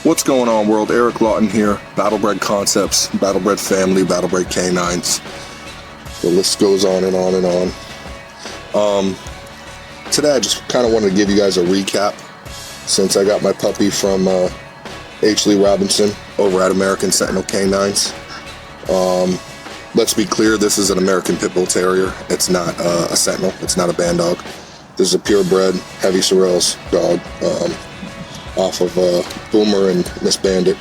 What's going on, world? Eric Lawton here, Bred Koncepts, Bred family, Bred canines. The list goes on and on and on. Today I just kind of wanted to give you guys a recap since I got my puppy from H. Lee Robinson over at American Sentinel Canines. Let's be clear, this is an American Pit Bull Terrier. It's not a Sentinel. It's not a band dog. This is a purebred, heavy sorrells dog off of Boomer and Miss Bandit.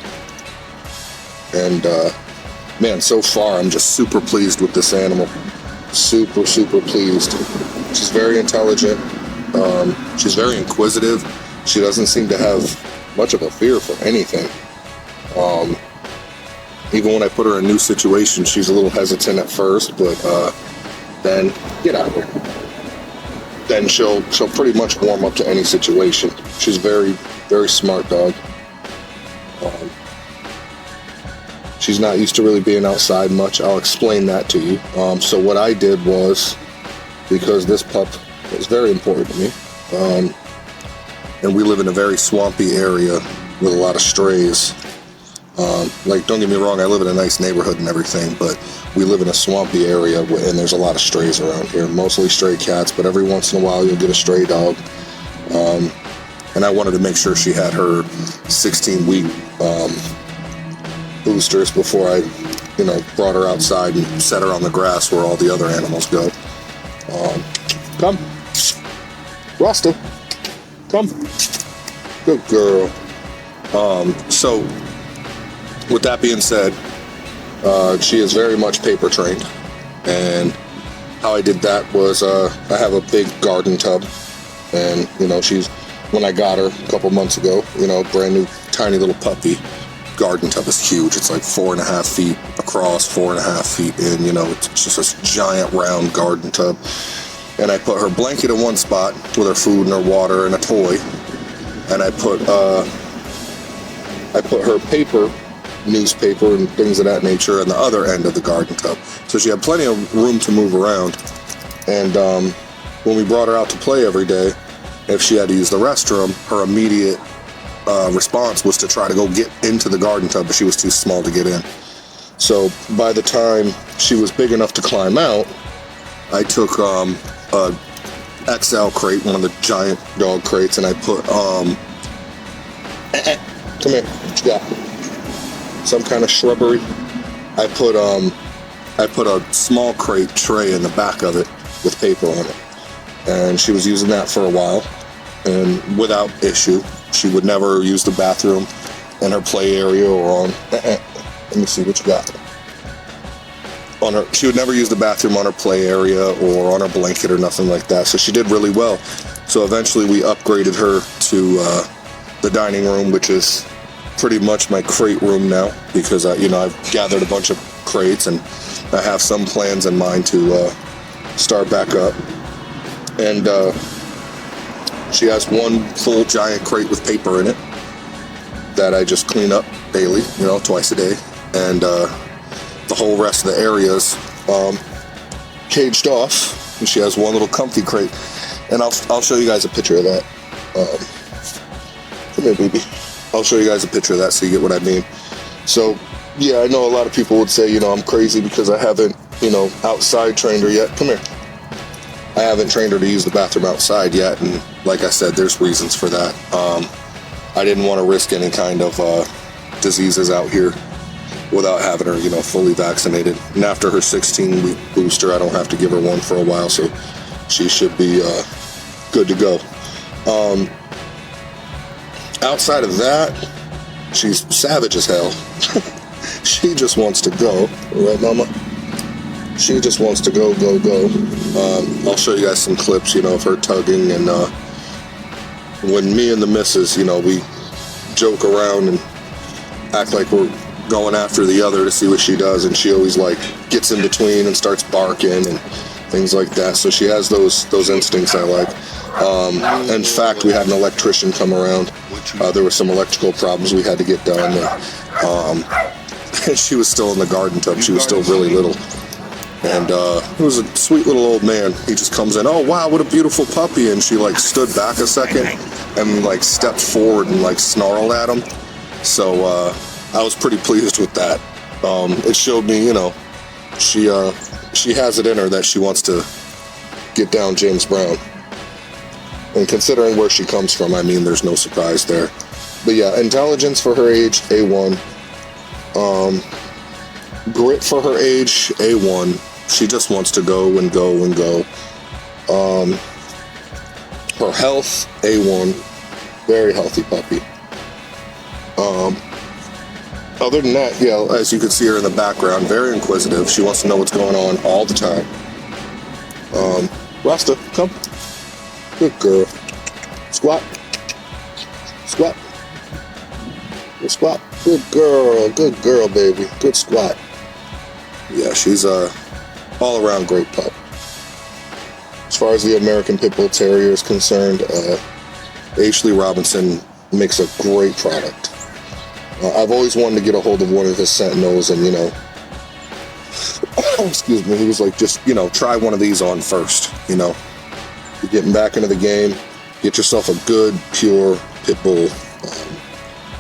And man, so far I'm just super pleased with this animal. Super, super pleased. She's very intelligent. She's very inquisitive. She doesn't seem to have much of a fear for anything. Even when I put her in new situations, she's a little hesitant at first, but then get out of here. Then she'll pretty much warm up to any situation. She's very, very smart dog. She's not used to really being outside much. I'll explain that to you. So what I did was, because this pup is very important to me, and we live in a very swampy area with a lot of strays. Like, don't get me wrong, I live in a nice neighborhood and everything, but we live in a swampy area and there's a lot of strays around here, mostly stray cats, but every once in a while you'll get a stray dog. And I wanted to make sure she had her 16-week boosters before I, brought her outside and set her on the grass where all the other animals go. Come, Rasta, come, good girl. So with that being said, she is very much paper trained, and how I did that was I have a big garden tub, and when I got her a couple months ago, brand new tiny little puppy. Garden tub is huge. It's like 4.5 feet across, 4.5 feet in. It's just this giant round garden tub, and I put her blanket in one spot with her food and her water and a toy, and I put her paper, newspaper and things of that nature on the other end of the garden tub, so she had plenty of room to move around. And when we brought her out to play every day, if she had to use the restroom, her immediate response was to try to go get into the garden tub, but she was too small to get in. So by the time she was big enough to climb out, I took a XL crate, one of the giant dog crates, and I put come here, what you got? Some kind of shrubbery. I put a small crate tray in the back of it with paper on it, and she was using that for a while, and without issue. She would never use the bathroom in her play area or on. Let me see what you got. She would never use the bathroom on her play area or on her blanket or nothing like that. So she did really well. So eventually we upgraded her to the dining room, which is pretty much my crate room now, because I've gathered a bunch of crates and I have some plans in mind to start back up. And she has one full giant crate with paper in it that I just clean up daily, twice a day, and the whole rest of the area's caged off, and she has one little comfy crate. And I'll show you guys a picture of that. Come here, baby. I'll show you guys a picture of that so you get what I mean. So yeah, I know a lot of people would say, I'm crazy because I haven't, outside trained her yet. Come here. I haven't trained her to use the bathroom outside yet, and like I said, there's reasons for that. I didn't want to risk any kind of diseases out here without having her, fully vaccinated. And after her 16-week booster, I don't have to give her one for a while, so she should be good to go. Outside of that, she's savage as hell. She just wants to go, right, Mama? She just wants to go, go, go. I'll show you guys some clips, of her tugging, and when me and the missus, we joke around and act like we're going after the other to see what she does, and she always gets in between and starts barking and things like that. So she has those instincts I like. In fact, we had an electrician come around. There were some electrical problems we had to get done, and she was still in the garden tub. She was still really little. And it was a sweet little old man. He just comes in, oh wow, what a beautiful puppy. And she stood back a second and stepped forward and snarled at him. So I was pretty pleased with that. It showed me, she has it in her that she wants to get down James Brown. And considering where she comes from, I mean, there's no surprise there. But yeah, intelligence for her age, A1. Grit for her age, A1. She just wants to go and go and go. Her health, A1. Very healthy puppy. Other than that, yeah, as you can see her in the background, very inquisitive. She wants to know what's going on all the time. Rasta, come. Good girl. Squat. Squat. Good squat. Good girl, baby. Good squat. Yeah, she's all around great pup. As far as the American Pit Bull Terrier is concerned, Ashley Robinson makes a great product. I've always wanted to get a hold of one of his Sentinels, and excuse me, he was like, just try one of these on first. You're getting back into the game, get yourself a good pure pit bull,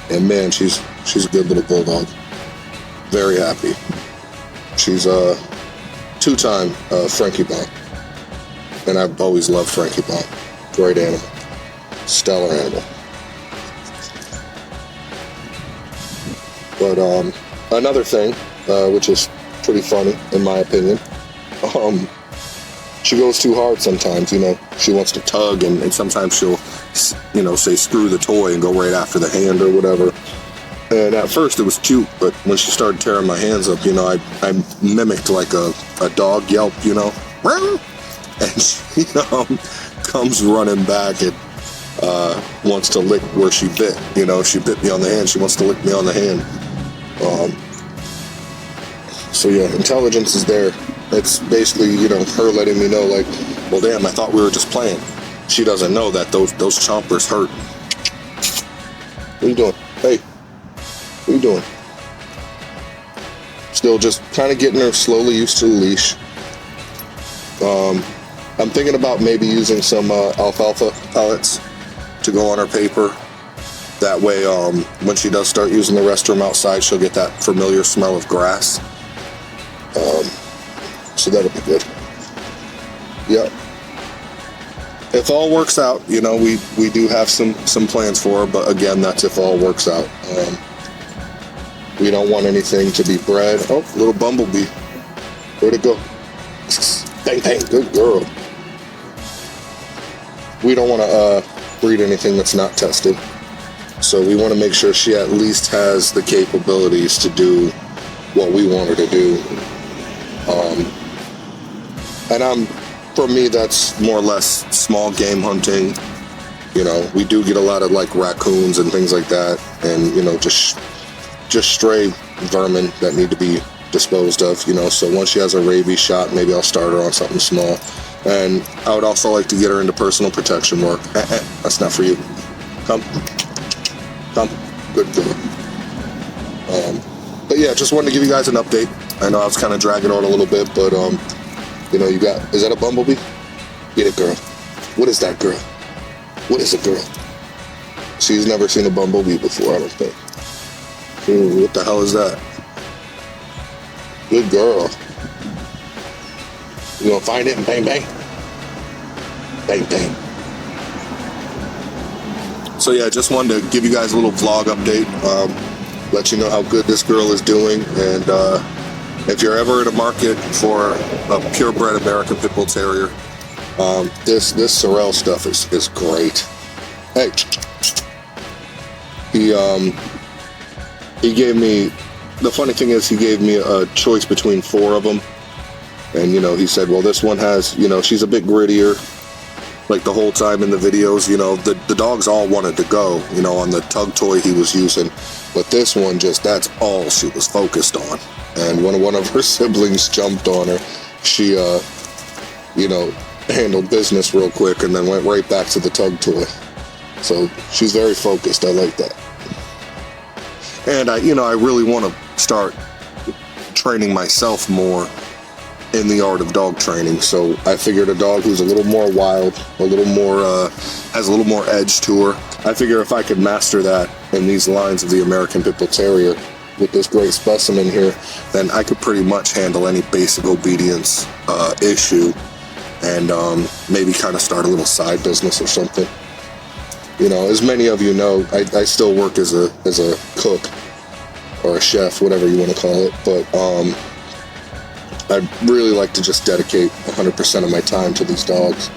and man, she's a good little bulldog. Very happy. She's a two-time Frankie Bond, and I've always loved Frankie Bond. Great animal, stellar animal. But another thing, which is pretty funny in my opinion, she goes too hard sometimes. She wants to tug, and sometimes she'll, say screw the toy and go right after the hand or whatever. And at first it was cute, but when she started tearing my hands up, I mimicked like a dog yelp, and she comes running back and wants to lick where she bit. She bit me on the hand. She wants to lick me on the hand. So yeah, intelligence is there. It's basically, her letting me know, like, well, damn, I thought we were just playing. She doesn't know that those chompers hurt. What are you doing? Hey, what are you doing? Still just kind of getting her slowly used to the leash. I'm thinking about maybe using some alfalfa pellets to go on her paper. That way, when she does start using the restroom outside, she'll get that familiar smell of grass. So that'll be good. Yep. If all works out, we do have some plans for her, but again, that's if all works out. We don't want anything to be bred. Oh, little bumblebee. Where'd it go? Bang, bang, good girl. We don't want to breed anything that's not tested. So we want to make sure she at least has the capabilities to do what we want her to do. And for me, that's more or less small game hunting. We do get a lot of like raccoons and things like that, and just stray vermin that need to be disposed of. So once she has a rabies shot, maybe I'll start her on something small. And I would also like to get her into personal protection work. That's not for you. Come, good girl. But yeah, just wanted to give you guys an update. I know I was kind of dragging on a little bit, but is that a bumblebee? Get it, girl. What is that, girl? What is it, girl? She's never seen a bumblebee before, I don't think. Ooh, what the hell is that? Good girl. You gonna find it and bang, bang? Bang, bang. So yeah, just wanted to give you guys a little vlog update. Let you know how good this girl is doing, and if you're ever in a market for a purebred American Pit Bull Terrier, this sorrel stuff is great. Hey, he gave me, the funny thing is he gave me a choice between 4 of them, and he said, well, this one has, she's a bit grittier. Like the whole time in the videos, the dogs all wanted to go, on the tug toy he was using. But this one, that's all she was focused on. And when one of her siblings jumped on her, she, handled business real quick and then went right back to the tug toy. So she's very focused. I like that. And I really want to start training myself more in the art of dog training. So I figured a dog who's a little more wild, a little more, has a little more edge to her. I figure if I could master that, in these lines of the American Pit Bull Terrier with this great specimen here, then I could pretty much handle any basic obedience issue, and maybe kind of start a little side business or something. You know, as many of you know, I still work as a cook or a chef, whatever you want to call it, but I'd really like to just dedicate 100% of my time to these dogs.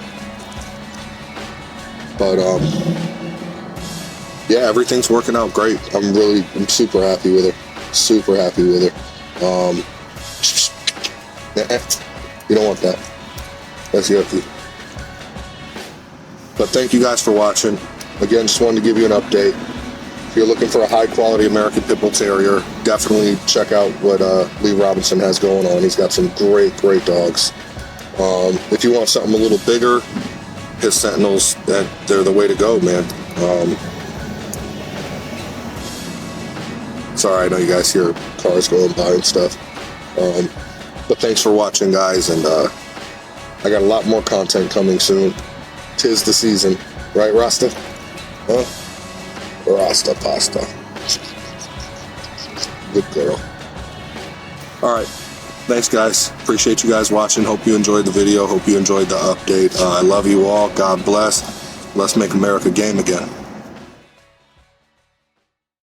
But yeah, everything's working out great. I'm super happy with her. Super happy with her. You don't want that. That's yucky. But thank you guys for watching. Again, just wanted to give you an update. If you're looking for a high quality American Pit Bull Terrier, definitely check out what Lee Robinson has going on. He's got some great dogs. If you want something a little bigger, his Sentinels, they're the way to go, man. Sorry, I know you guys hear cars going by and stuff. But thanks for watching, guys, and I got a lot more content coming soon. 'Tis the season. Right, Rasta? Huh? Rasta pasta. Good girl. Alright. Thanks, guys. Appreciate you guys watching. Hope you enjoyed the video. Hope you enjoyed the update. I love you all. God bless. Let's make America game again.